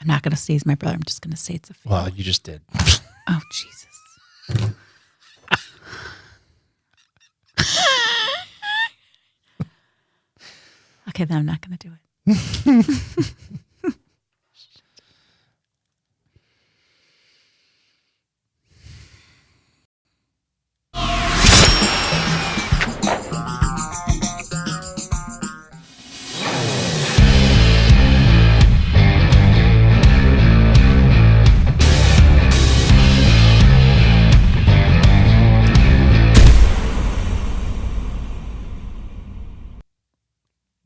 I'm not going to say he's my brother. I'm just going to say it's a feeling. Well, you just did. Oh, Jesus. Okay, then I'm not going to do it.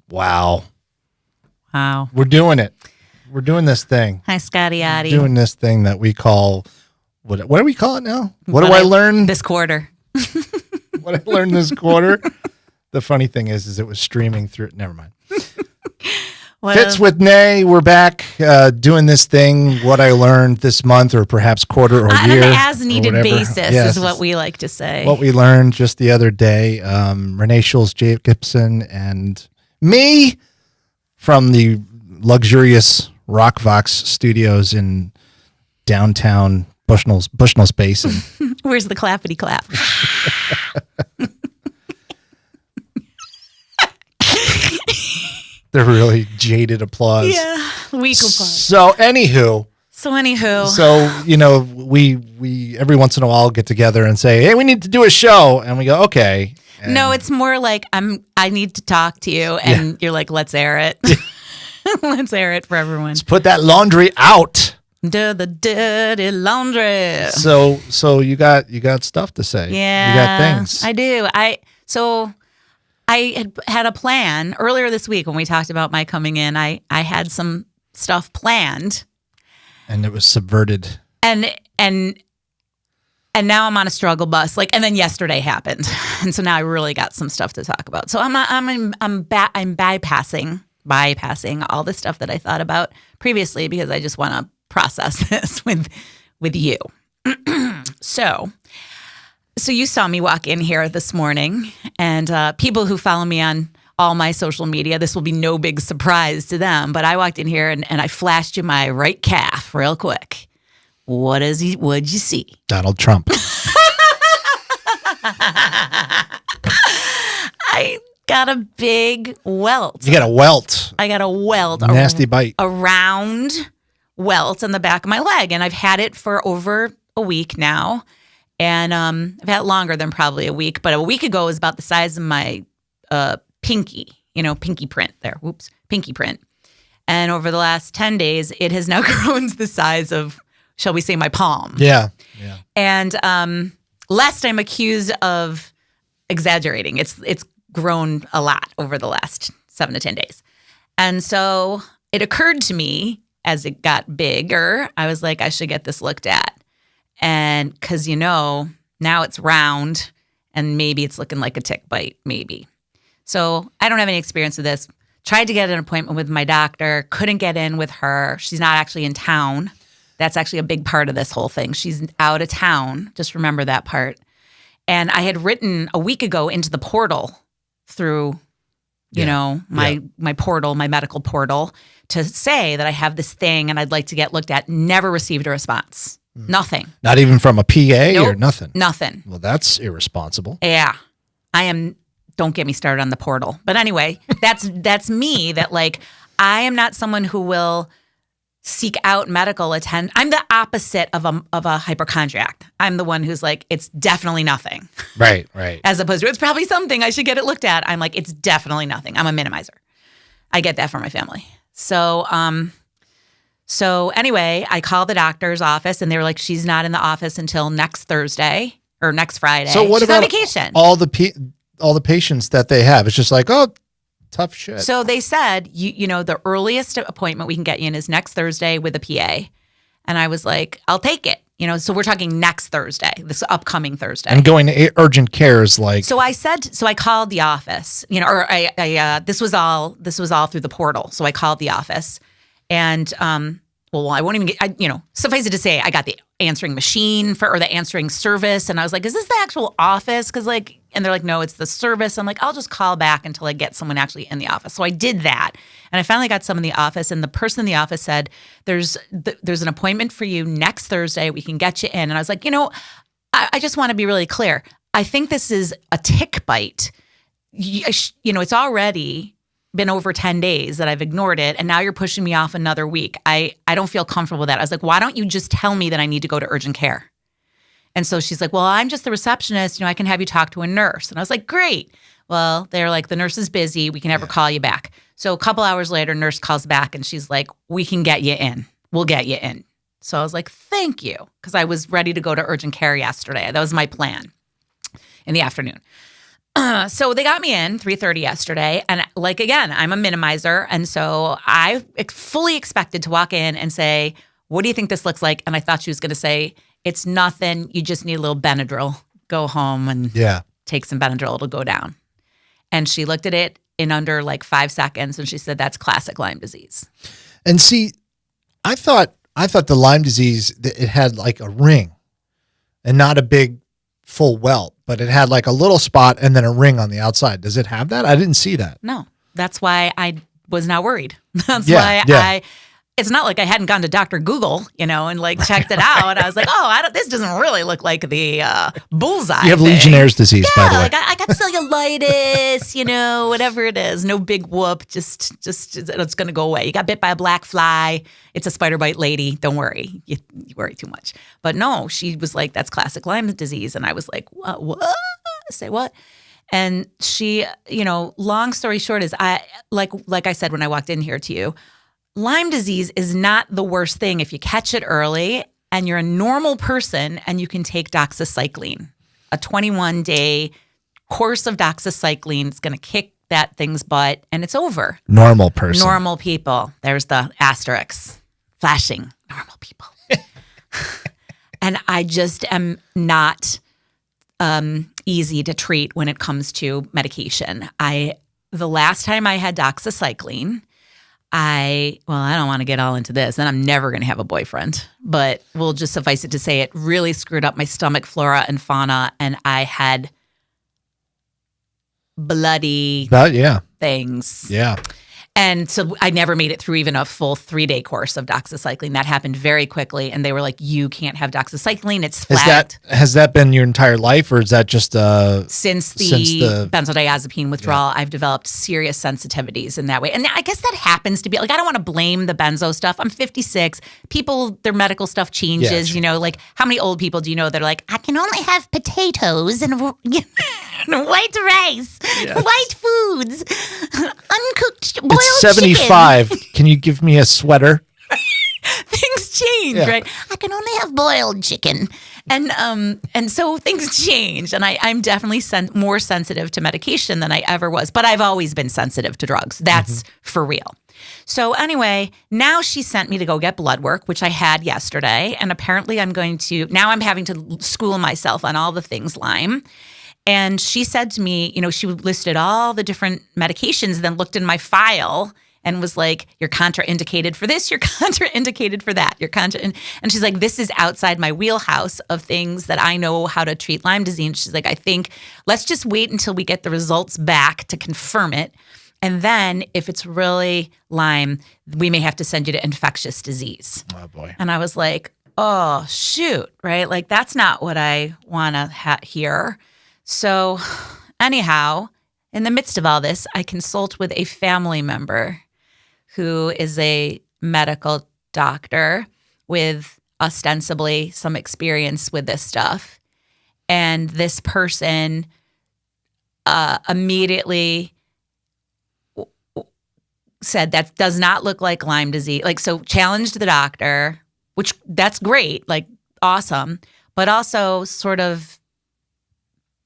Wow. Wow. We're doing it. We're doing this thing. Hi, Scotty Addy. Doing this thing that we call, what do we call it now? What do I learn? This quarter. What I learned this quarter? The funny thing is it was streaming through. Never mind. Fitz with Nay. We're back doing this thing. What I learned this month, or perhaps quarter or year, on an as-needed basis is what we like to say. What we learned just the other day. Renee Schultz-Jacobson and me from the luxurious Rockvox studios in downtown Bushnell's Basin. Where's the clappity clap? They're really jaded applause. Yeah, weak applause. So anywho, we every once in a while get together and say, hey, we need to do a show, and we go, okay. And no, it's more like I need to talk to you, and you're like, let's air it. Let's air it for everyone. Let's put that laundry out. Do the dirty laundry. So you got stuff to say. Yeah, you got things. I do. I had a plan earlier this week when we talked about my coming in. I had some stuff planned, and it was subverted. And now I'm on a struggle bus. And then yesterday happened, and so now I really got some stuff to talk about. So I'm bypassing all the stuff that I thought about previously because I just want to process this with you. So you saw me walk in here this morning, and people who follow me on all my social media, this will be no big surprise to them, but I walked in here and I flashed you my right calf real quick. What'd you see? Donald Trump. I got a big welt. You got a welt. I got a welt. Nasty bite. A round welt on the back of my leg, and I've had it for over a week now. And I've had it longer than probably a week, but a week ago it was about the size of my pinky, pinky print there. Whoops, pinky print. And over the last 10 days, it has now grown to the size of, shall we say, my palm. Yeah. And lest I'm accused of exaggerating, it's grown a lot over the last 7 to 10 days. And so it occurred to me as it got bigger, I was like, I should get this looked at. And because, now it's round and maybe it's looking like a tick bite, maybe. So I don't have any experience with this. Tried to get an appointment with my doctor, couldn't get in with her. She's not actually in town. That's actually a big part of this whole thing. She's out of town. Just remember that part. And I had written a week ago into the portal through, my portal, my medical portal, to say that I have this thing and I'd like to get looked at. Never received a response. Nothing. Not even from a PA or nothing? Nothing. Well, that's irresponsible. Yeah. I am, don't get me started on the portal. But anyway, that's me, that I am not someone who will seek out medical attention. I'm the opposite of a hypochondriac. I'm the one who's like, it's definitely nothing. Right. As opposed to, it's probably something, I should get it looked at. I'm like, it's definitely nothing. I'm a minimizer. I get that from my family. So anyway, I called the doctor's office and they were like, she's not in the office until next Thursday or next Friday. So what she's about on vacation? all the patients that they have? It's just like, oh, tough shit. So they said, the earliest appointment we can get you in is next Thursday with a PA. And I was like, I'll take it. So we're talking next Thursday, this upcoming Thursday. And going to urgent care is like. So I called the office, this was all through the portal. So I called the office. And, I won't even get, suffice it to say, I got the answering machine or the answering service. And I was like, is this the actual office? Because And they're like, no, it's the service. I'm like, I'll just call back until I get someone actually in the office. So I did that. And I finally got someone in the office, and the person in the office said, there's an appointment for you next Thursday. We can get you in. And I was like, I just want to be really clear. I think this is a tick bite. It's already been over 10 days that I've ignored it, and now you're pushing me off another week. I don't feel comfortable with that. I was like, why don't you just tell me that I need to go to urgent care? And so she's like, well, I'm just the receptionist. I can have you talk to a nurse. And I was like, great. Well, they're like, the nurse is busy. We can never call you back. So a couple hours later, nurse calls back, and she's like, we can get you in. We'll get you in. So I was like, thank you, because I was ready to go to urgent care yesterday. That was my plan in the afternoon. So they got me in 3:30 yesterday. And like, again, I'm a minimizer. And so I fully expected to walk in and say, what do you think this looks like? And I thought she was going to say, it's nothing. You just need a little Benadryl. Go home and take some Benadryl. It'll go down. And she looked at it in under like 5 seconds. And she said, that's classic Lyme disease. And see, I thought the Lyme disease, it had like a ring and not a big full welt, but it had like a little spot and then a ring on the outside. Does it have that? I didn't see that. No, that's why I was not worried. That's why it's not like I hadn't gone to Dr. Google, and like checked it out. And I was like, this doesn't really look like the bullseye. You have thing. Legionnaire's disease, by the way. Like I got cellulitis, whatever it is. No big whoop. Just it's going to go away. You got bit by a black fly. It's a spider bite lady. Don't worry. You worry too much. But no, she was like, that's classic Lyme disease. And I was like, what? Say what? And she, long story short is like I said when I walked in here to you, Lyme disease is not the worst thing if you catch it early and you're a normal person and you can take doxycycline. A 21-day course of doxycycline is going to kick that thing's butt and it's over. Normal person. Normal people. There's the asterisk flashing. Normal people. And I just am not easy to treat when it comes to medication. The last time I had doxycycline, I don't want to get all into this, and I'm never going to have a boyfriend, but we'll just suffice it to say it really screwed up my stomach flora and fauna, and I had bloody things. Yeah. And so I never made it through even a full 3-day course of doxycycline. That happened very quickly, and they were like, you can't have doxycycline. It's flat. Has that been your entire life, or is that just since the benzodiazepine withdrawal, I've developed serious sensitivities in that way. And I guess that happens to be, like, I don't want to blame the benzo stuff. I'm 56. People, their medical stuff changes, like how many old people do you know that are like, I can only have potatoes and white rice, white foods, uncooked boiled It's 75. chicken. Can you give me a sweater? Things change, right? I can only have boiled chicken. And so things change. And I'm definitely more sensitive to medication than I ever was. But I've always been sensitive to drugs. That's for real. So anyway, now she sent me to go get blood work, which I had yesterday. And apparently I'm having to school myself on all the things Lyme. And she said to me, she listed all the different medications, then looked in my file and was like, you're contraindicated for this, you're contraindicated for that. And she's like, this is outside my wheelhouse of things that I know how to treat Lyme disease. And she's like, I think let's just wait until we get the results back to confirm it. And then if it's really Lyme, we may have to send you to infectious disease. Oh, boy. And I was like, oh, shoot, right? Like, that's not what I want to hear. So anyhow, in the midst of all this, I consult with a family member who is a medical doctor with ostensibly some experience with this stuff. And this person immediately said that does not look like Lyme disease. Like, so challenged the doctor, which that's great, like awesome, but also sort of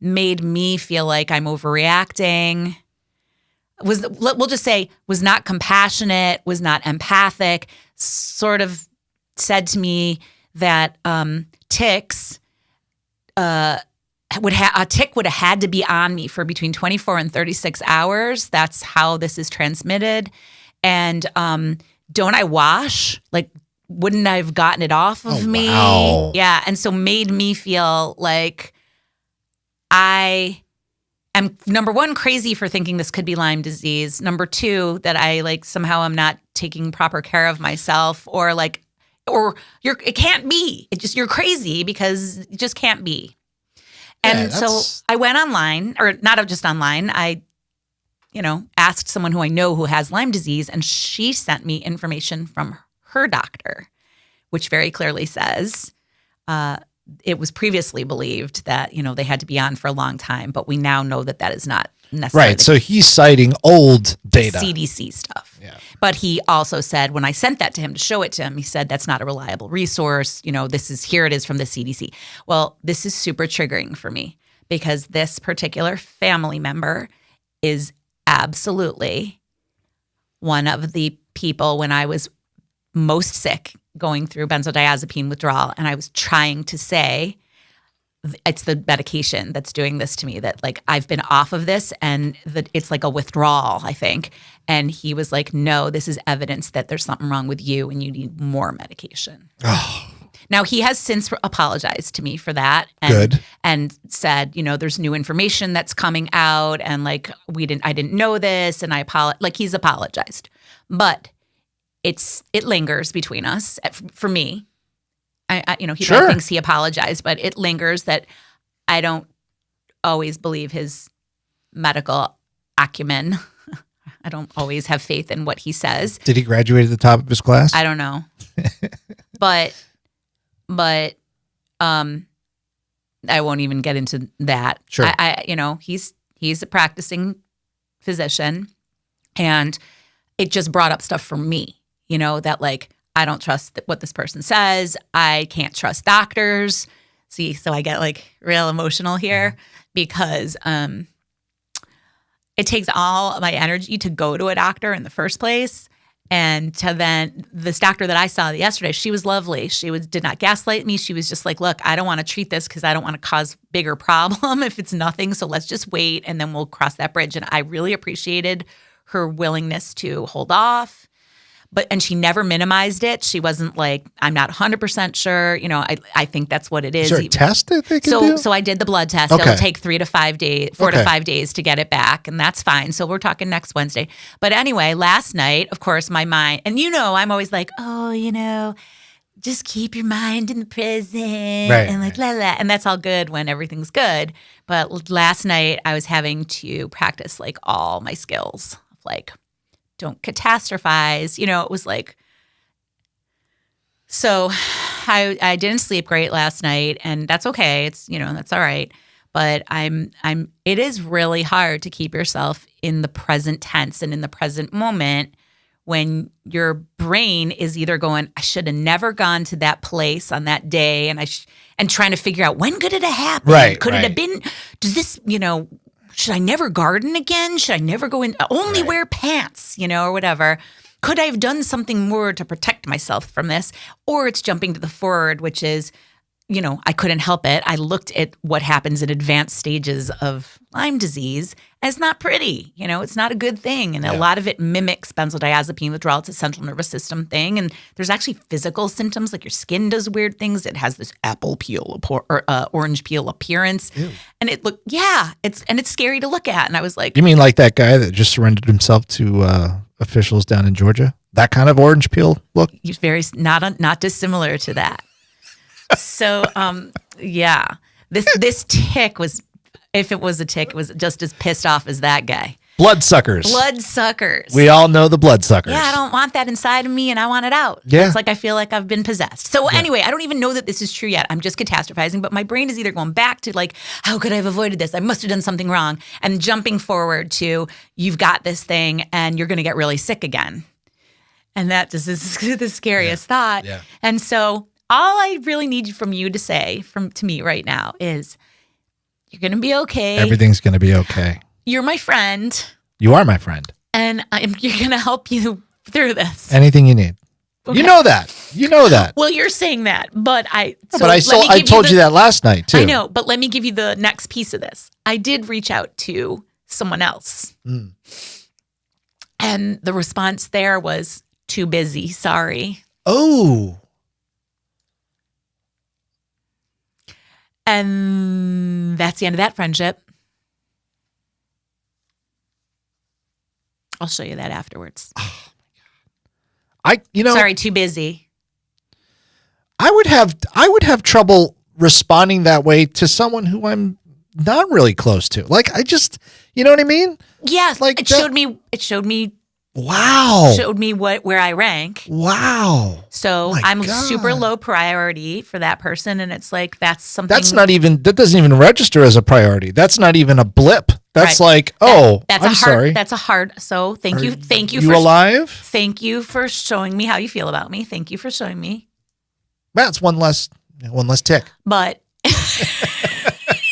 made me feel like I'm overreacting. We'll just say, was not compassionate, was not empathic, sort of said to me that ticks, a tick would have had to be on me for between 24 and 36 hours. That's how this is transmitted. And don't I wash? Like, wouldn't I have gotten it off of me? Wow. Yeah. And so made me feel like I am, number one, crazy for thinking this could be Lyme disease. Number two, that I like somehow I'm not taking proper care of myself, or it can't be. You're crazy because it just can't be. And so I went online, or not just online. I, asked someone who I know who has Lyme disease, and she sent me information from her doctor, which very clearly says it was previously believed that, they had to be on for a long time, but we now know that that is not necessarily right. So he's citing old data. CDC stuff. Yeah. But he also said, when I sent that to him to show it to him, he said, that's not a reliable resource. Here it is from the CDC. Well, this is super triggering for me because this particular family member is absolutely one of the people when I was most sick going through benzodiazepine withdrawal. And I was trying to say, it's the medication that's doing this to me, that like I've been off of this and that it's like a withdrawal, I think. And he was like, no, this is evidence that there's something wrong with you and you need more medication. Oh. Now, he has since apologized to me for that. Good. And said, there's new information that's coming out and like I didn't know this and I apologize. Like he's apologized. But it lingers between us for me. He Sure. thinks he apologized, but it lingers that I don't always believe his medical acumen. I don't always have faith in what he says. Did he graduate at the top of his class? I don't know. but I won't even get into that. Sure. He's a practicing physician, and it just brought up stuff for me, that like I don't trust what this person says. I can't trust doctors. See, so I get like real emotional here because it takes all my energy to go to a doctor in the first place. And to then this doctor that I saw yesterday, she was lovely. She did not gaslight me. She was just like, look, I don't want to treat this because I don't want to cause bigger problem if it's nothing. So let's just wait and then we'll cross that bridge. And I really appreciated her willingness to hold off. And she never minimized it. She wasn't like, I'm not 100% sure. I think that's what it is. Is there a test that they can do? So I did the blood test. Okay. It'll take 4 to 5 days to get it back. And that's fine. So we're talking next Wednesday. But anyway, last night, of course, my mind, and I'm always like, just keep your mind in the present. Right, and like, la, la. And that's all good when everything's good. But last night I was having to practice like all my skills of like, don't catastrophize. It was like, so I didn't sleep great last night, and that's okay. It's, that's all right. But it is really hard to keep yourself in the present tense and in the present moment when your brain is either going, I should have never gone to that place on that day. And trying to figure out when could it have happened? Right. Could it have been, does this, should I never garden again? Should I never go in, only wear pants, or whatever? Could I have done something more to protect myself from this? Or it's jumping to the forward, which is, I couldn't help it. I looked at what happens in advanced stages of Lyme disease, and it's not pretty. It's not a good thing. And a lot of it mimics benzodiazepine withdrawal. It's a central nervous system thing. And there's actually physical symptoms, like your skin does weird things. It has this apple peel or orange peel appearance. Ew. And it's scary to look at. And I was like, you mean like that guy that just surrendered himself to officials down in Georgia? That kind of orange peel look? He's very not dissimilar to that. So, this tick was, if it was a tick, it was just as pissed off as that guy. Bloodsuckers. We all know the bloodsuckers. Yeah, I don't want that inside of me, and I want it out. Yeah. It's like I feel like I've been possessed. So anyway, I don't even know that this is true yet. I'm just catastrophizing, but my brain is either going back to like, how could I have avoided this? I must have done something wrong. And jumping forward to, you've got this thing, and you're going to get really sick again. And that just is the scariest thought. Yeah. And so all I really need from you to say to me right now is, you're going to be okay. Everything's going to be okay. You're my friend. You are my friend. And you're going to help you through this. Anything you need. Okay. You know that. Well, you're saying that, but I told you that last night too. I know, but let me give you the next piece of this. I did reach out to someone else. Mm. And the response there was, too busy, sorry. Oh. And that's the end of that friendship. I'll show you that afterwards. Sorry, too busy. I would have trouble responding that way to someone who I'm not really close to. Like, I just, you know what I mean? Yeah, like it showed me. Wow. Showed me where I rank. Wow. So My I'm God. super low priority for that person, and it's like that's something. That doesn't even register as a priority. That's not even a blip. That's right. like, that's I'm sorry. That's a hard. So thank you you for alive? Thank you for showing me how you feel about me. Thank you for showing me. That's one less tick. But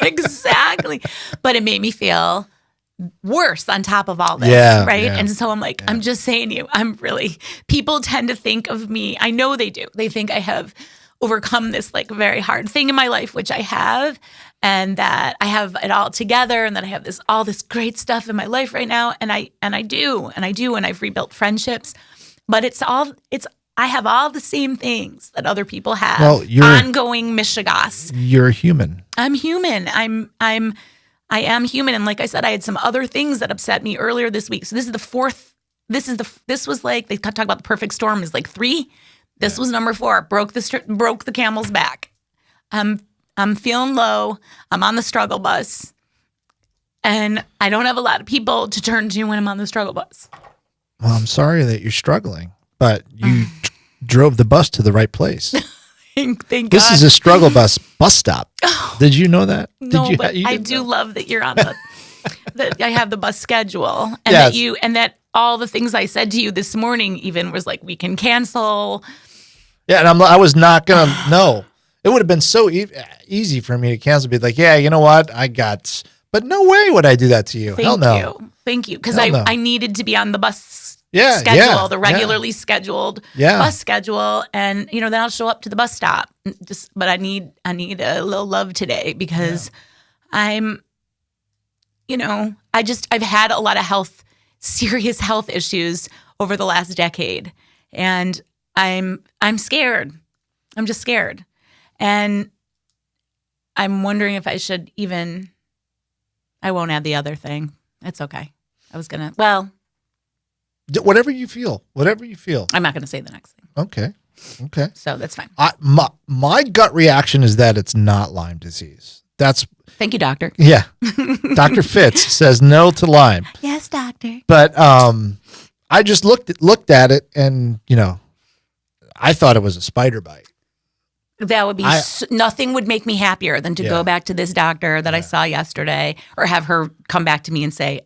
exactly. But it made me feel worse on top of all this, right? Yeah. And so I'm like, I'm just saying to you, people tend to think of me. I know they do. They think I have overcome this like very hard thing in my life, which I have, and that I have it all together, and that I have all this great stuff in my life right now. And I do, and I've rebuilt friendships, but I have all the same things that other people have. Well, ongoing mishigas. You're human. I'm human. I am human. And like I said, I had some other things that upset me earlier this week. So this is the fourth. This was like, they talk about the perfect storm is like 3. This was number 4. Broke the camel's back. I'm feeling low. I'm on the struggle bus. And I don't have a lot of people to turn to when I'm on the struggle bus. Well, I'm sorry that you're struggling, but you drove the bus to the right place. Thank God. This is a struggle bus stop. Did you know that? No, but I do love that you're on the that I have the bus schedule, and Yes. that all the things I said to you this morning even was like, we can cancel. Yeah, and I was not gonna. No, it would have been so easy for me to cancel. Be like, yeah, you know what? But no way would I do that to you. Hell no. Thank you, because I needed to be on the bus. Schedule, the regularly scheduled bus schedule, and then I'll show up to the bus stop. But I need a little love today because I've had a lot of serious health issues over the last decade, and I'm scared. I'm just scared, and I'm wondering if I should even. I won't add the other thing. It's okay. I was gonna. Well. Whatever you feel. I'm not going to say the next thing. Okay. So that's fine. My gut reaction is that it's not Lyme disease. Thank you, doctor. Yeah. Dr. Fitz says no to Lyme. Yes, doctor. But I just looked at it and, I thought it was a spider bite. That would be nothing would make me happier than to go back to this doctor that I saw yesterday, or have her come back to me and say,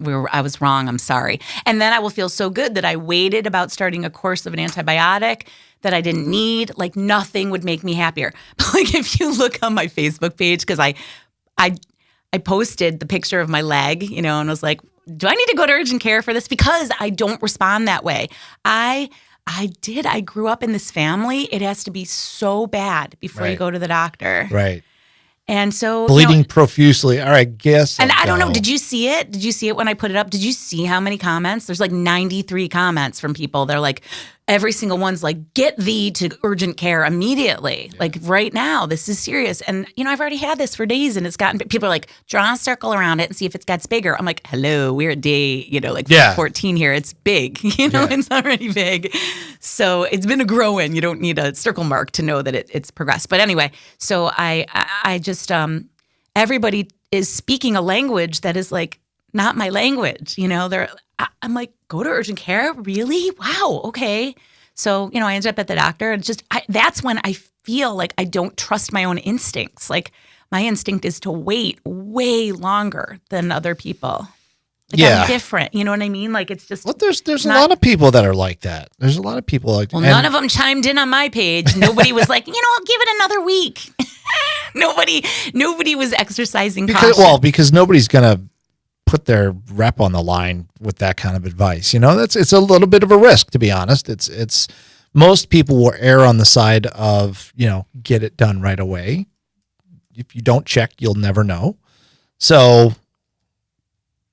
I was wrong. I'm sorry. And then I will feel so good that I waited about starting a course of an antibiotic that I didn't need. Like, nothing would make me happier. But like, if you look on my Facebook page, because I posted the picture of my leg, and I was like, do I need to go to urgent care for this? Because I don't respond that way. I grew up in this family. It has to be so bad before you go to the doctor. Right. And so bleeding profusely. All right, guess. And I don't know. Did you see it? Did you see it when I put it up? Did you see how many comments? There's like 93 comments from people. They're like, every single one's like, get thee to urgent care immediately. Yeah. Like right now, this is serious. And I've already had this for days, and people are like, draw a circle around it and see if it gets bigger. I'm like, hello, we're at day, 14 here. It's big, it's already big. So it's been a growing. You don't need a circle mark to know that it's progressed. But anyway, so I just, everybody is speaking a language that is like not my language. I'm like, go to urgent care? Really? Wow. Okay. So, I ended up at the doctor, and that's when I feel like I don't trust my own instincts. Like, my instinct is to wait way longer than other people. Like, I'm different. You know what I mean? Like, it's just. Well, there's a lot of people that are like that. There's a lot of people like that. Well, none of them chimed in on my page. Nobody was like, I'll give it another week. Nobody was exercising caution. Because nobody's going to put their rep on the line with that kind of advice. It's a little bit of a risk, to be honest. It's most people will err on the side of, get it done right away. If you don't check, you'll never know. So,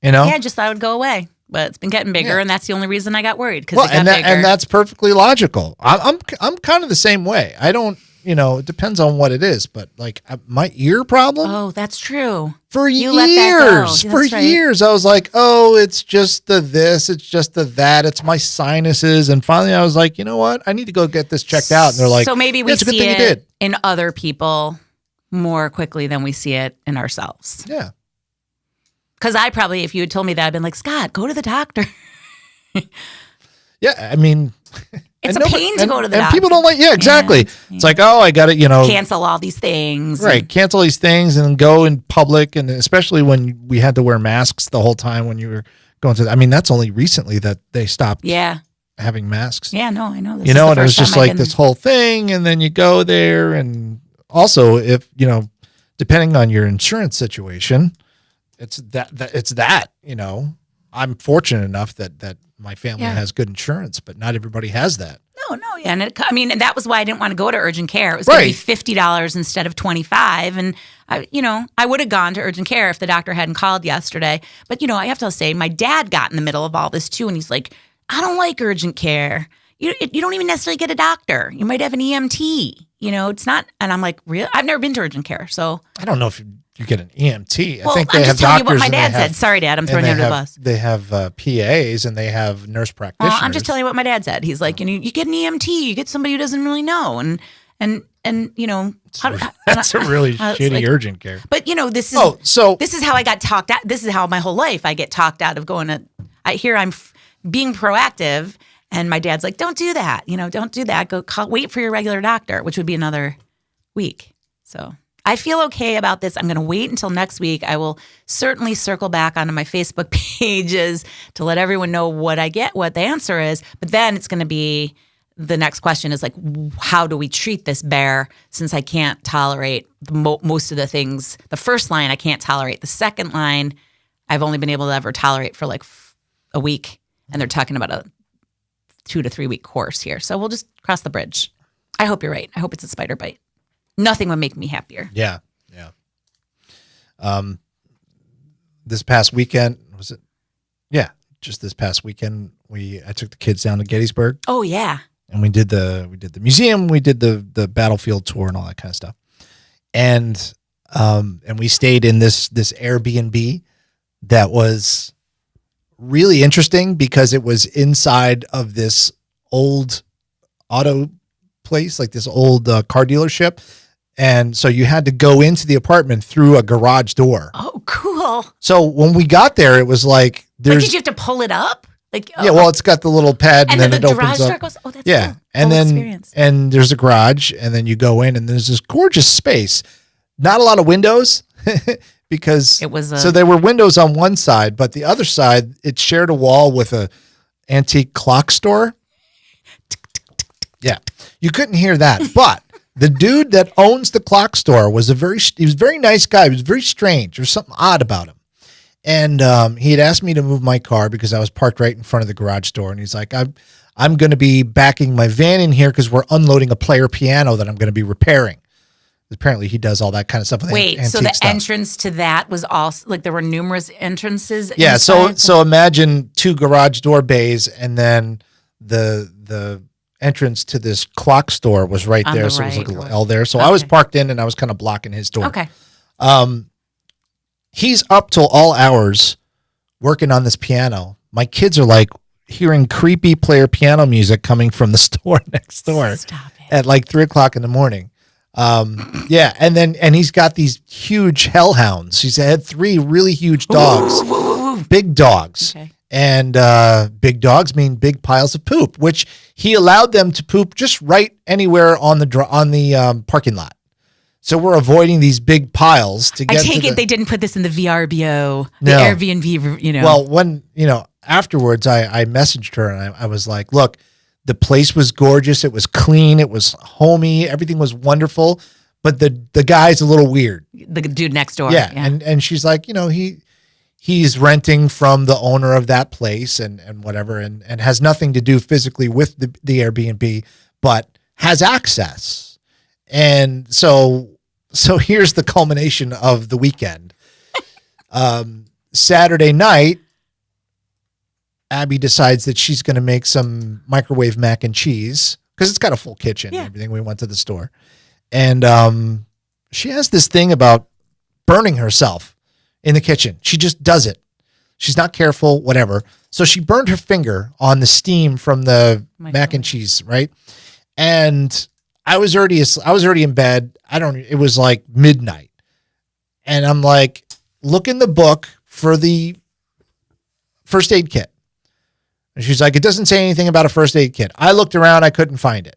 Yeah, I just thought it would go away. But it's been getting bigger, and that's the only reason I got worried, because it got bigger. And that's perfectly logical. I'm kind of the same way. I don't it depends on what it is, but like my ear problem Oh, that's true. for You let that go. years, Yeah, for that's right. years, I was like, oh, it's just the this, it's just the that, it's my sinuses. And finally I was like, you know what? I need to go get this checked out. And they're like, so maybe we "Yeah, it's a good see thing you it did." in other people more quickly than we see it in ourselves. Yeah. Because I probably, if you had told me that, I'd been like, Scott, go to the doctor. Yeah. I mean, It's and a pain to go to the and doctor. people don't like, yeah, exactly. Yeah. It's like, oh, I got to, Cancel all these things. right. Cancel these things and then go in public. And especially when we had to wear masks the whole time when you were going to, I mean, that's only recently that they stopped Yeah. having masks. Yeah, no, I know. This You is know, the and it was first time just I've like been- this whole thing. And then you go there. And also, if, depending on your insurance situation, it's that, I'm fortunate enough that my family Yeah. has good insurance, but not everybody has that. No, yeah. And that was why I didn't want to go to urgent care. It was going to be Right. $50 instead of $25. And I would have gone to urgent care if the doctor hadn't called yesterday. But, I have to say, my dad got in the middle of all this too. And he's like, I don't like urgent care. You don't even necessarily get a doctor. You might have an EMT. It's not. And I'm like, really? I've never been to urgent care. So, I don't know if you get an EMT. well, I think they I'm have just telling you what doctors my and they dad have- said. Sorry, Dad, I'm and throwing you they under the have- bus. They have PAs and they have nurse Well, practitioners. I'm just telling you what my dad said. He's like, you get an EMT, you get somebody who doesn't really know, and That's a really I was shitty like- urgent care. But this is So this is how I got talked out. This is how my whole life I get talked out of going to. I'm being proactive, and my dad's like, "Don't do that. Don't do that. Wait for your regular doctor," which would be another week. So I feel okay about this. I'm going to wait until next week. I will certainly circle back onto my Facebook pages to let everyone know what the answer is. But then it's going to be the next question is like, how do we treat this bear? Since I can't tolerate most of the things. The first line I can't tolerate. The second line I've only been able to ever tolerate for like a week, and they're talking about a 2 to 3 week course here. So we'll just cross the bridge. I hope you're right. I hope it's a spider bite. Nothing would make me happier. yeah. This past weekend, was it? Yeah, just this past weekend, I took the kids down to Gettysburg. Oh yeah. And we did the museum, we did the battlefield tour and all that kind of stuff. And we stayed in this Airbnb that was really interesting because it was inside of this old auto place, like this old car dealership. And so you had to go into the apartment through a garage door. Oh, cool. So when we got there, it was like there's Did you have to pull it up? yeah, well, it's got the little pad and, and then the it garage opens door up. goes. Oh, that's Yeah, cool. and Whole then experience. and there's a garage, and then you go in, and there's this gorgeous space. Not a lot of windows because It was so there were windows on one side, but the other side it shared a wall with a antique clock store. Yeah, you couldn't hear that, but the dude that owns the clock store was a very nice guy. He was very strange. There was something odd about him. And he had asked me to move my car because I was parked right in front of the garage door. And he's like, I'm going to be backing my van in here because we're unloading a player piano that I'm going to be repairing. Apparently he does all that kind of stuff. With Wait, so antique the stuff. entrance to that was also like there were numerous entrances. Yeah. inside? So imagine 2 garage door bays and then the entrance to this clock store was right On there. the So it was right. like a L there. So I was Okay. parked in and I was kind of blocking his door. Okay. He's up till all hours working on this piano. My kids are like hearing creepy player piano music coming from the store next door Stop it. at like 3:00 in the morning. Yeah. And he's got these huge hellhounds. He's had 3 really huge dogs, big dogs. Okay. And big dogs mean big piles of poop, which he allowed them to poop just right anywhere on the parking lot. So we're avoiding these big piles to I get. take it they didn't put this in the VRBO, the No. Airbnb. Well, when afterwards, I messaged her and I was like, "Look, the place was gorgeous. It was clean. It was homey. Everything was wonderful. But the guy's a little weird." the dude next door. Yeah, and she's like, he's renting from the owner of that place and whatever, and has nothing to do physically with the Airbnb, but has access. And so here's the culmination of the weekend. Saturday night, Abby decides that she's going to make some microwave mac and cheese because it's got a full kitchen and Yeah. everything. We went to the store. And she has this thing about burning herself in the kitchen. She just does it. She's not careful, whatever. So she burned her finger on the steam from the mac and cheese, right? And I was already in bed. It was like midnight. And I'm like, look in the book for the first aid kit. And she's like, it doesn't say anything about a first aid kit. I looked around, I couldn't find it.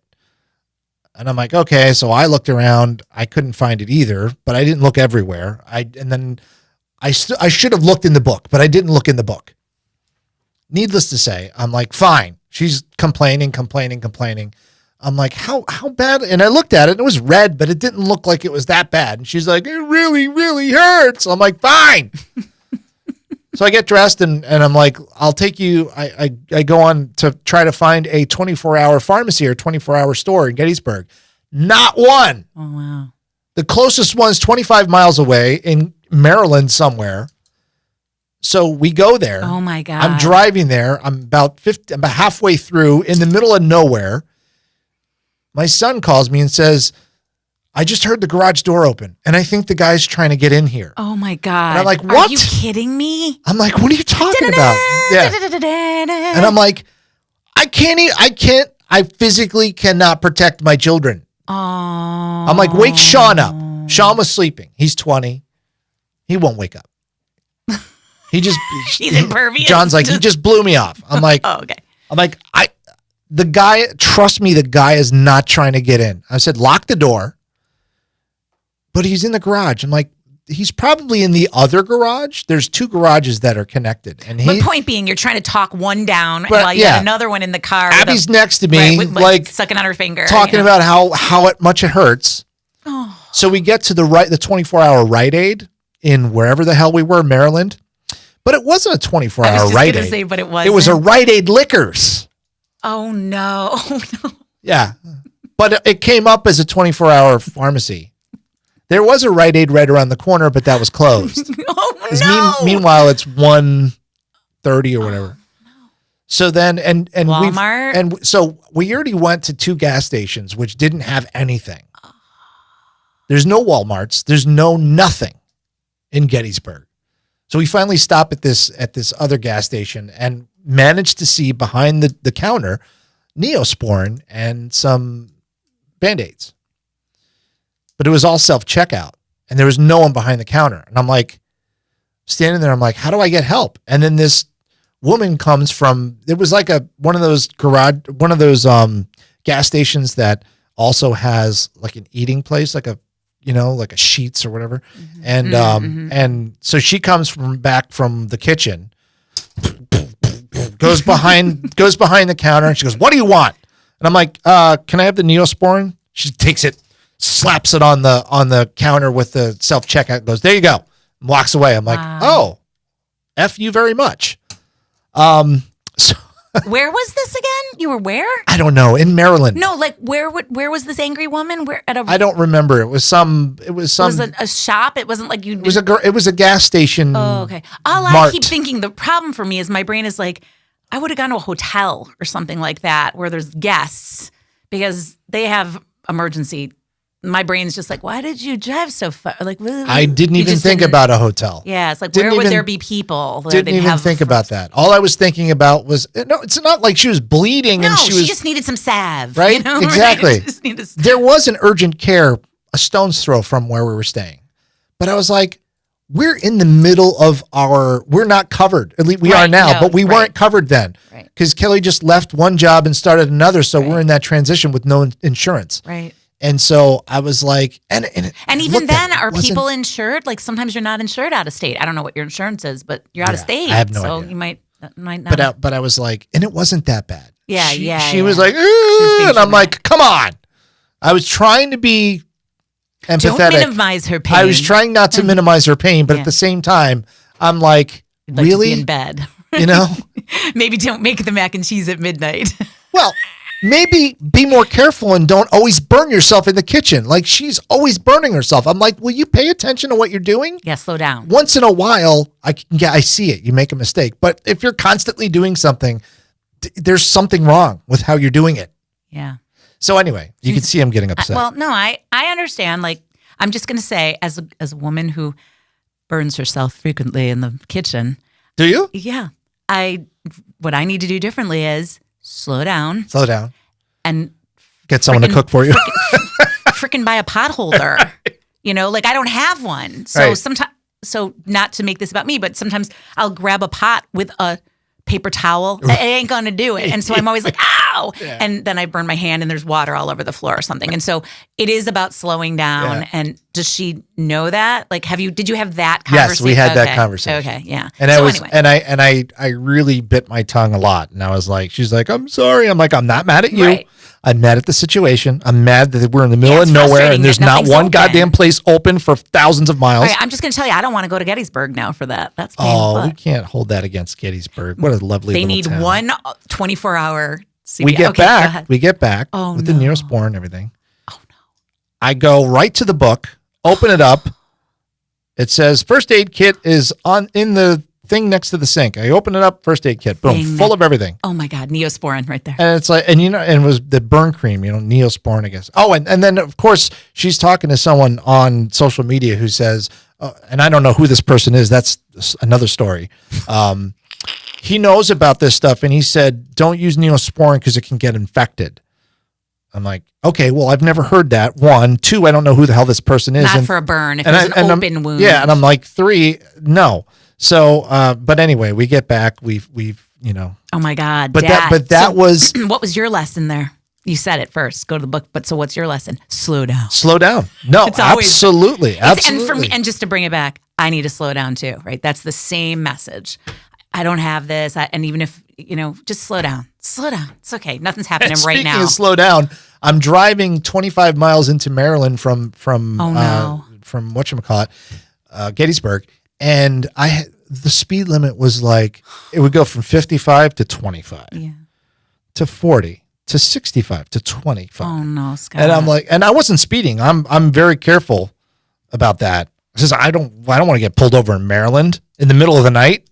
And I'm like, okay, so I looked around, I couldn't find it either, but I didn't look everywhere. I should have looked in the book, but I didn't look in the book. Needless to say, I'm like, fine. She's complaining. I'm like, how bad? And I looked at it, and it was red, but it didn't look like it was that bad. And she's like, it really, really hurts. I'm like, fine. So I get dressed, and I'm like, I'll take you. I go on to try to find a 24-hour pharmacy or 24-hour store in Gettysburg. Not one. Oh, wow. The closest one's 25 miles away in Maryland somewhere. So we go there. Oh, my God. I'm driving there. I'm about halfway through in the middle of nowhere. My son calls me and says, I just heard the garage door open, and I think the guy's trying to get in here. Oh, my God. And I'm like, what? Are you kidding me? I'm like, what are you talking about? Yeah. And I'm like, I physically cannot protect my children. Oh. I'm like, wake Sean up. Sean was sleeping. He's 20. He won't wake up. He's impervious. John's like, he just blew me off. I'm like, oh, okay. I'm like, trust me, the guy is not trying to get in. I said, lock the door. But he's in the garage. I'm like, he's probably in the other garage. There's 2 garages that are connected. But point being, you're trying to talk one down while you got another one in the car. Abby's next to me, with, like sucking on her finger. Talking about how much it hurts. Oh. So we get to the 24-hour Rite Aid in wherever the hell we were, Maryland. But it wasn't a 24-hour Rite Aid. Say, but it wasn't. It was a Rite Aid Liquors. Oh, no. Oh, no. Yeah. But it came up as a 24-hour pharmacy. There was a Rite Aid right around the corner, but that was closed. Oh, no. Meanwhile, it's 1:30 or whatever. Oh, no. So then, and Walmart? So we already went to 2 gas stations, which didn't have anything. There's no Walmarts. There's nothing in Gettysburg. So we finally stop at this other gas station and managed to see behind the counter Neosporin and some Band-Aids. But it was all self-checkout, and there was no one behind the counter. And I'm like, standing there, I'm like, how do I get help? And then this woman comes from, it was like one of those gas stations that also has like an eating place, like a Sheetz or whatever. Mm-hmm. And so she comes back from the kitchen, goes behind the counter, and she goes, what do you want? And I'm like, can I have the Neosporin? She takes it, slaps it on the counter with the self-checkout, goes, there you go, and walks away. I'm like, oh, F you very much. So where was this again? You were where? I don't know. In Maryland. No, like where was this angry woman? Where I don't remember. It was some. Was it a shop? It wasn't like you. It was a gas station. Oh, okay. I keep thinking the problem for me is my brain is like, I would have gone to a hotel or something like that where there's guests because they have emergency. My brain's just like, why did you drive so far? Like, I didn't even think about a hotel. Yeah, it's like, where would there be people? Didn't even think about that. All I was thinking about was, no, it's not like she was bleeding. No, and she just needed some salve. Right? You know? Exactly. Right? There was an urgent care a stone's throw from where we were staying. But I was like, we're in the middle of we're not covered. At least we are now, but we weren't covered then. Right. Because Kelly just left one job and started another. So we're in that transition with no insurance. Right. And so I was like, and even then, are people insured? Like sometimes you're not insured out of state. I don't know what your insurance is, but you're out of state. I have no idea. So you might not. But I was like, and it wasn't that bad. Yeah, She was like, and I'm like, come on. I was trying to be empathetic. Don't minimize her pain. I was trying not to minimize her pain, but at the same time, I'm like really to be in bed. You know? Maybe don't make the mac and cheese at midnight. Well, maybe be more careful and don't always burn yourself in the kitchen. Like she's always burning herself. I'm like, will you pay attention to what you're doing? Yeah, slow down. Once in a while, I see it. You make a mistake. But if you're constantly doing something, there's something wrong with how you're doing it. Yeah. So anyway, you can see I'm getting upset. Well, no, I understand. Like, I'm just going to say, as a woman who burns herself frequently in the kitchen. Do you? Yeah. What I need to do differently is slow down. Slow down. And get someone to cook for you. Freaking buy a pot holder. You know, like I don't have one. So sometimes, not to make this about me, but sometimes I'll grab a pot with a paper towel. It ain't going to do it. And so I'm always like, ow. Yeah. And then I burn my hand and there's water all over the floor or something. And so it is about slowing down. Yeah. And does she know that? Like, did you have that conversation? Yes, we had that conversation. Okay. Yeah. And anyway. I really bit my tongue a lot. And I was like, she's like, I'm sorry. I'm like, I'm not mad at you. Right. I'm mad at the situation. I'm mad that we're in the middle of nowhere and there's not one goddamn place open for thousands of miles. Right, I'm just going to tell you, I don't want to go to Gettysburg now for that. That's we can't hold that against Gettysburg. What a lovely They need town. one 24-hour CPS. We get back with the Neosporin and everything. Oh, no. I go right to the book, open it up. It says first aid kit is in the thing next to the sink. I open it up, first aid kit, boom, full of everything. Oh my God, Neosporin right there. And it's like, and it was the burn cream, Neosporin, I guess. Oh, and then of course she's talking to someone on social media who says, and I don't know who this person is. That's another story. He knows about this stuff, and he said, don't use Neosporin because it can get infected. I'm like, okay, well, I've never heard that. 1, 2, I don't know who the hell this person is. Not for a burn, if it's an open wound. Yeah, and I'm like, 3, no. So, but anyway, we get back. We've Oh my God, but Dad. That was. What was your lesson there? You said it first. Go to the book. But so, what's your lesson? Slow down. Slow down. No, absolutely. And for me, and just to bring it back, I need to slow down too. Right? That's the same message. I don't have this, and even if just slow down. Slow down. It's okay. Nothing's happening right now. Speaking of slow down, I'm driving 25 miles into Maryland from whatchamacallit, Gettysburg. And the speed limit was like, it would go from 55 to 25 to 40 to 65 to 25. Oh no, Scott. And I'm like, and I wasn't speeding. I'm very careful about that. Because I don't want to get pulled over in Maryland in the middle of the night.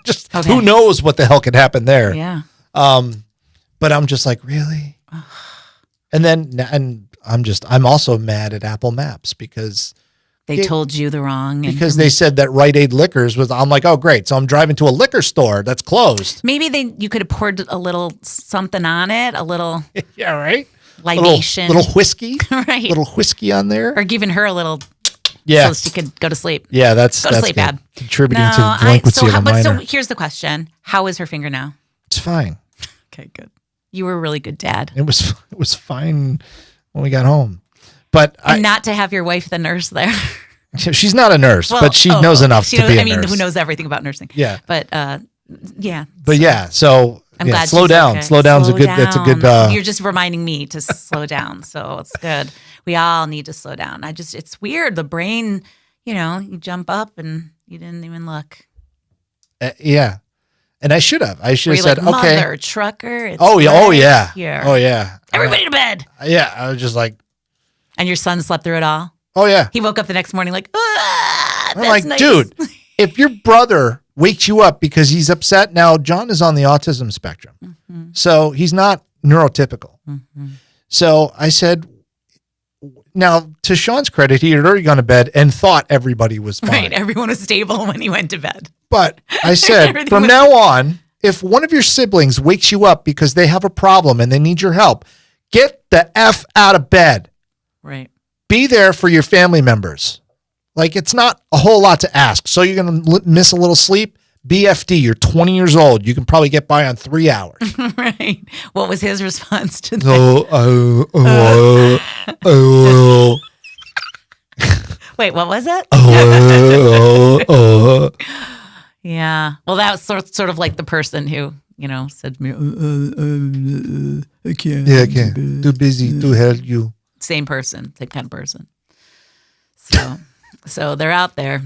Just who knows what the hell could happen there. Yeah. But I'm just like, really? and I'm also mad at Apple Maps because they told you the wrong. Because they said that Rite Aid Liquors was, I'm like, oh, great. So I'm driving to a liquor store that's closed. Maybe you could have poured a little something on it, a little. Yeah, right. Libation. Little whiskey. Right. Little whiskey on there. Or giving her a little. Yeah. So she could go to sleep. Yeah, that's go to sleep, Bab. Contributing to the delinquency of a minor. So here's the question. How is her finger now? It's fine. Okay, good. You were a really good dad. It was fine when we got home. But not to have your wife the nurse there. She's not a nurse, but she knows enough to be a nurse. Who knows everything about nursing? Yeah. But yeah. But yeah, so I'm glad. Slow down. Okay. Slow down's that's a good. You're just reminding me to slow down, so it's good. We all need to slow down. It's weird. The brain, you jump up and you didn't even look. Yeah. And I should have. I should have said, like, okay. Mother trucker. It's oh yeah. Here. Oh yeah. Everybody to bed. Yeah. I was just like. And your son slept through it all? Oh yeah. He woke up the next morning like, I'm like, nice. Dude, if your brother wakes you up because he's upset, now John is on the autism spectrum. Mm-hmm. So he's not neurotypical. Mm-hmm. So I said, now to Sean's credit, he had already gone to bed and thought everybody was fine. Right. Everyone was stable when he went to bed. But I said, from now on, if one of your siblings wakes you up because they have a problem and they need your help, get the F out of bed. Right. Be there for your family members. Like, it's not a whole lot to ask. So you're going to miss a little sleep? BFD, you're 20 years old. You can probably get by on 3 hours. Right. What was his response to that? Wait, what was it? Yeah. Well, that was sort of like the person who, said to me, I can't. Yeah, I can't. Too busy to help you. Same kind of person. So they're out there.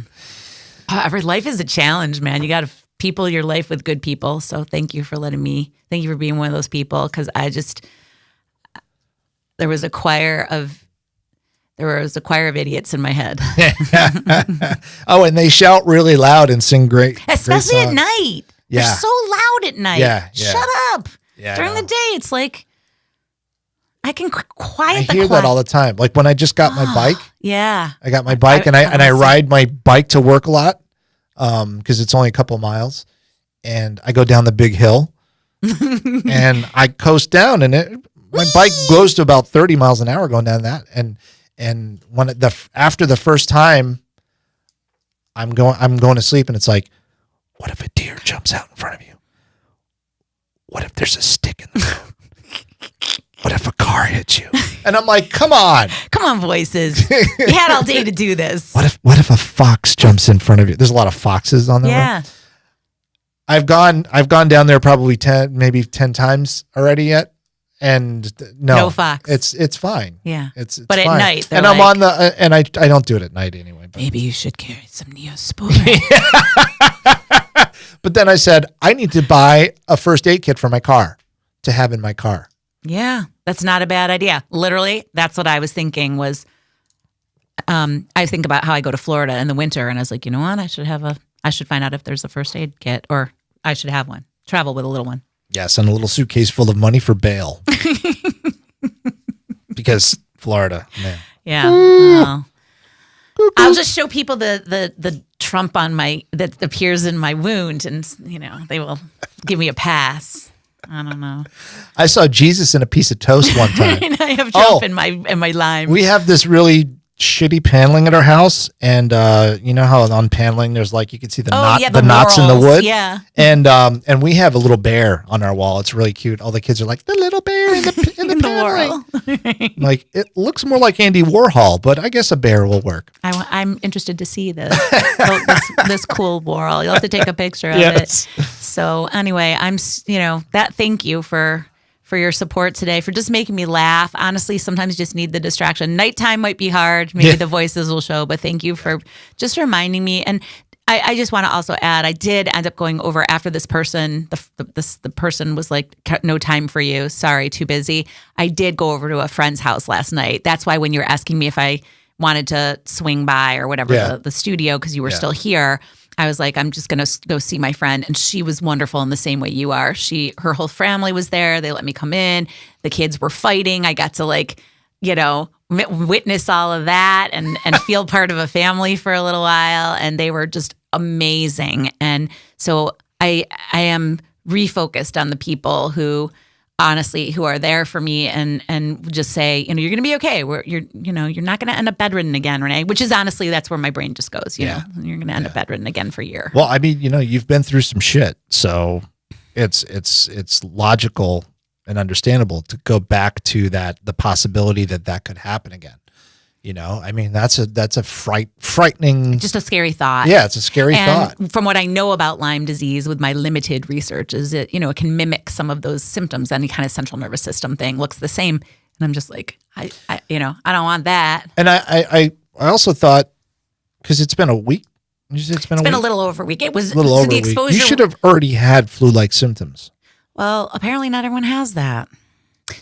Every life is a challenge, man. You got to people your life with good people. So thank you for being one of those people. Because there was a choir of idiots in my head. Oh, and they shout really loud and sing great, especially at night. Yeah, they're so loud at night. Yeah. Shut up. Yeah, during the day, it's like. I can I quiet the hear that quiet. all the time. Like when I just got my bike, Yeah. I got my bike and I ride my bike to work a lot because it's only a couple miles, and I go down the big hill and I coast down, and my bike goes to about 30 miles an hour going down that, and when after the first time, I'm going to sleep, and it's like, what if a deer jumps out in front of you? What if there's a stick in the road? What if a car hits you? And I'm like, come on, voices. You had all day to do this. What if a fox jumps in front of you? There's a lot of foxes on the road. Yeah. I've gone down there probably 10 times already yet, and No fox. It's fine. Yeah. It's But fine. at night, and I'm on the and I don't do it at night anyway. But. Maybe you should carry some Neosporin. But then I said I need to buy a first aid kit for my car to have in my car. Yeah, that's not a bad idea. Literally, that's what I was thinking was, I think about how I go to Florida in the winter, and I was like, you know what? I should find out if there's a first aid kit, or I should have one. Travel with a little one. Yes, and a little suitcase full of money for bail. Because Florida, man. Yeah. Well, I'll just show people the Trump on that appears in my wound, and they will give me a pass. I don't know. I saw Jesus in a piece of toast one time. And I have Trump in my lime. We have this really shitty paneling at our house, and you know how on paneling there's like you can see the knots in the wood. Yeah. And we have a little bear on our wall. It's really cute. All the kids are like the little bear in the paneling. Like it looks more like Andy Warhol, but I guess a bear will work. I'm interested to see this cool Warhol. You'll have to take a picture of it. So anyway, thank you for your support today, for just making me laugh. Honestly, sometimes you just need the distraction. Nighttime might be hard. Maybe the voices will show, but thank you for just reminding me. And I just want to also add, I did end up going over after this person. The person was like, no time for you. Sorry, too busy. I did go over to a friend's house last night. That's why when you were asking me if I wanted to swing by or whatever, the studio, because you were still here, I was like, I'm just going to go see my friend. And she was wonderful in the same way you are. Her whole family was there. They let me come in. The kids were fighting. I got to witness all of that and feel part of a family for a little while. And they were just amazing. And so I am refocused on the people who honestly are there for me and just say, you're going to be okay. You're not going to end up bedridden again, Renee, which is honestly, that's where my brain just goes. You know, you're going to end up bedridden again for a year. Well, I mean, you've been through some shit, so it's logical and understandable to go back to the possibility that could happen again. I mean, that's a frightening, just a scary thought. Yeah, it's a scary thought. From what I know about Lyme disease with my limited research is it can mimic some of those symptoms. Any kind of central nervous system thing looks the same. And I'm just like, I don't want that. And I also thought, because it's been a week. It's been a little over a week. It was the exposure. You should have already had flu-like symptoms. Well, apparently not everyone has that.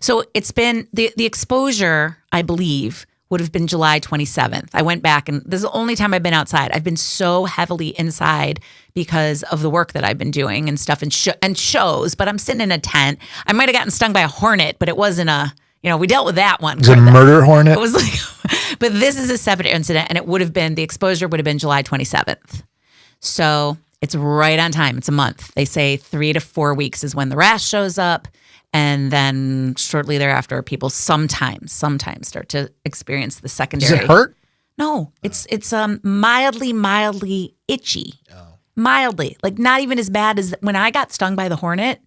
So it's been the exposure, I believe, would have been July 27th. I went back, and this is the only time I've been outside. I've been so heavily inside because of the work that I've been doing and stuff and shows, but I'm sitting in a tent. I might have gotten stung by a hornet, but it wasn't we dealt with that one. It was a murder hornet? It was like, but this is a separate incident, and the exposure would have been July 27th. So it's right on time. It's a month. They say 3 to 4 weeks is when the rash shows up. And then shortly thereafter, people sometimes start to experience the secondary. Does it hurt? No, it's mildly itchy. Oh. Mildly, like not even as bad as when I got stung by the hornet.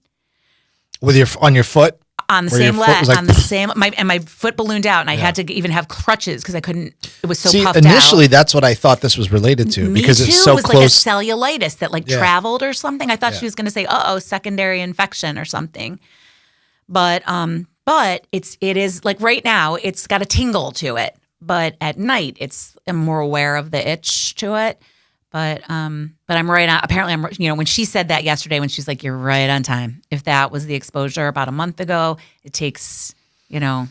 On your foot? On the same leg, like, on the same, my foot ballooned out, and I had to even have crutches because I couldn't. It was so puffed initially, out. That's what I thought this was related to because it's so it was close. Like a cellulitis that traveled or something. I thought she was going to say, secondary infection or something. But it is like right now it's got a tingle to it. But at night I'm more aware of the itch to it. But I'm right on. Apparently when she said that yesterday, when she's like, you're right on time. If that was the exposure about a month ago, it takes 10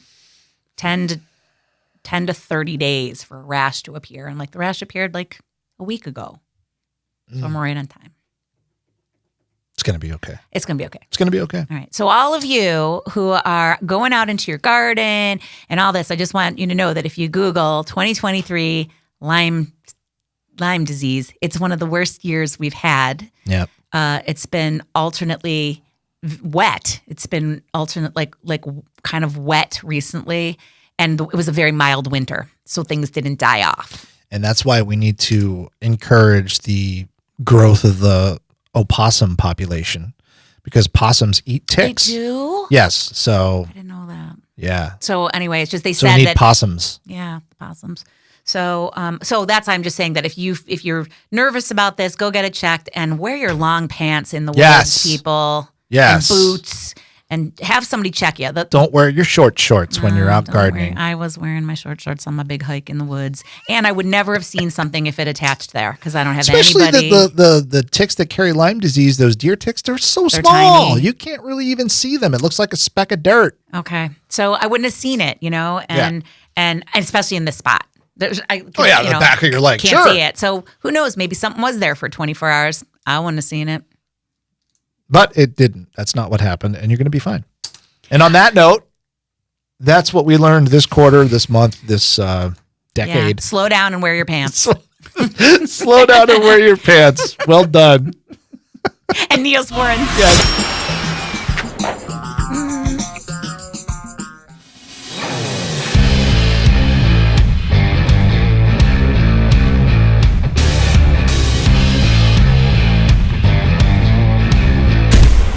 to 30 days for a rash to appear, and the rash appeared like a week ago. So I'm right on time. It's going to be okay. It's going to be okay. It's going to be okay. All right. So all of you who are going out into your garden and all this, I just want you to know that if you Google 2023 Lyme disease, it's one of the worst years we've had. Yep. It's been alternately wet. It's been alternate, like kind of wet recently. And it was a very mild winter. So things didn't die off. And that's why we need to encourage the growth of the opossum population, because possums eat ticks. They do? Yes. So I didn't know that. yeah. So anyway, it's just they So said we need that possums. yeah, possums. So I'm just saying that if you're nervous about this, go get it checked and wear your long pants in the Yes. woods, people. Yes. And boots, and have somebody check you. Don't wear your short shorts when you're out Don't gardening. worry. I was wearing my short shorts on my big hike in the woods, and I would never have seen something if it attached there because I don't have Especially anybody. the ticks that carry Lyme disease, those deer ticks, they're so They're small. tiny. You can't really even see them. It looks like a speck of dirt. Okay, so I wouldn't have seen it, and especially in this spot. The back of your leg. Can't Sure. see it. So who knows? Maybe something was there for 24 hours. I wouldn't have seen it. But it didn't. That's not what happened, and you're going to be fine. And on that note, that's what we learned this quarter, this month, this decade. Yeah. Slow down and wear your pants. Slow down and wear your pants. Well done. And Neosporin. Yes.